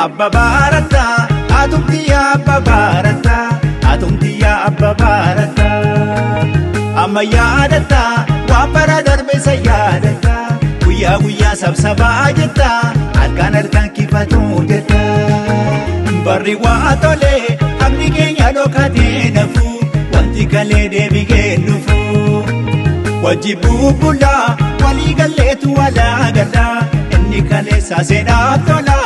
Abba barata atumtiya abba barata atumtiya abba barata amma yaadata waan bara darbe sa yaadata guyyaa guyyaa sabsabaa jetta harkaan kifatuu jetta barri waa tole abni keenya dhokatee nafu wanti kalee deebigee dhufu wajji bubbulaa walii galleetu walaa gala inni kalee saaseedhaaf tola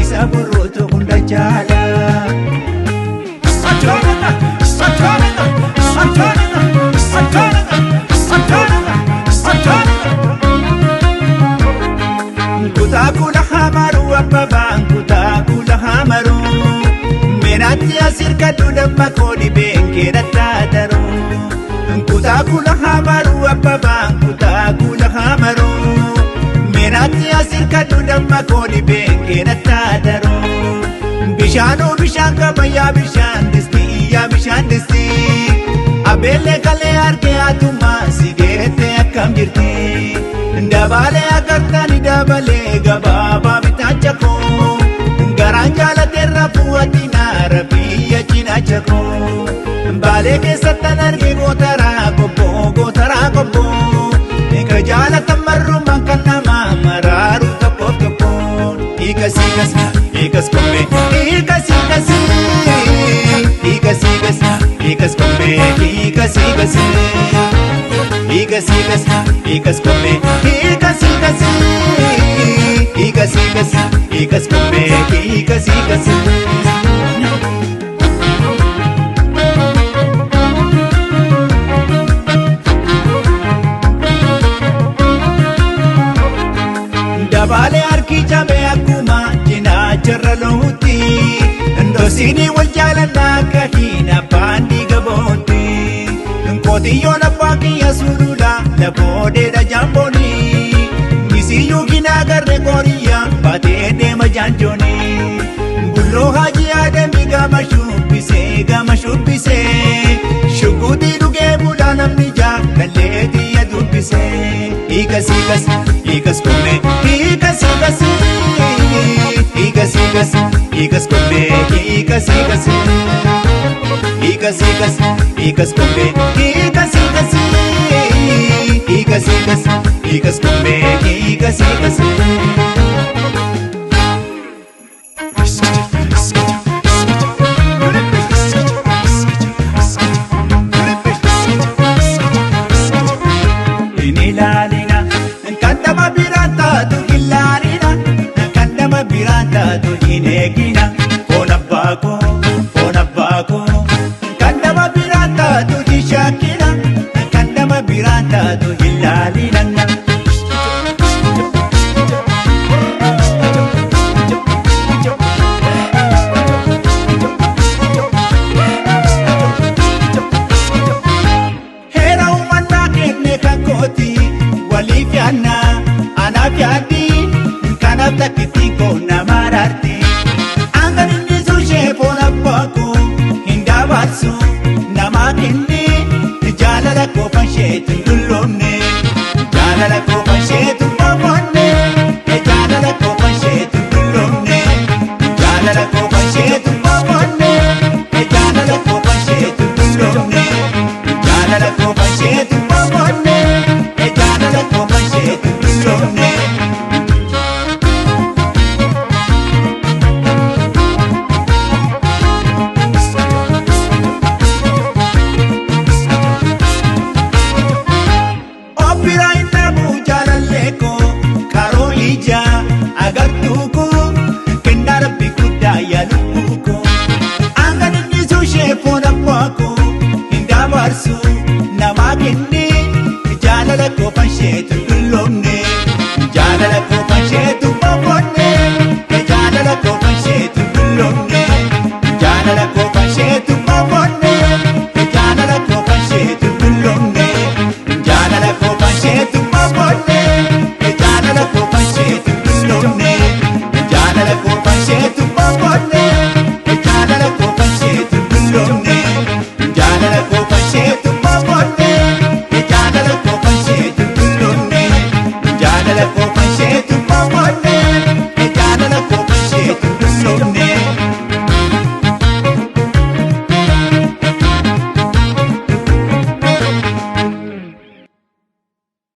isa borrootu hunda jaala. Kutakula hamaru abbabaan kutakula hamaru menatti asirka dudamma koodi beenkeera taataru kutakula hamaru abbabaan kutakula hamaru menatti asirka dudamma koodi beenkeera taataru bishaanoo bishaan qabayyaa bishaan distii bishaan distii abeellee kalee harkee hatummaa si geette akkam jirti dabalee akartani dabalee gabaabaa bitaacha koo garaan jaalateerra fuu'atina rabiyya cinaacha koo baalee keessattan arge gootaraa qobboo eka jaalatan marrumaan kan namaa maraaru tokkoof tokkoon hiikas kombee hiikas kombee hiikas kombee hiikas kombee hiikas. Dabalee harki cabee akkuma cinaacharra loohutti ndoosini wal jaalannaa akka hin abbaan dhiiga bootti qootiyyoon abbaa kiyya sulula laboodeedha jaambooni misiyyuu ginaa garre qooriyya baatee deema jaanjooni bulloo hajii aadamii gama shubbisee shukuutii dhugee bulaa namni jaakallee xiyya dubbisee hiikas kombee hiikas kombee hiikas kombee hiikas kombee hiikas. Kandama biranta tu gilarina, kandama biranta tu inegina. Onabako, kandama biranta tu dishakina, kandama biranta tu gilarina. Hera umana kene kankoti. Walifiana anafiadi kanaf takitiko namararti angarinni sushee foona baku hindabarsu nama kenni jaalala koofan sheetu dulloomne jaalala koofan sheetu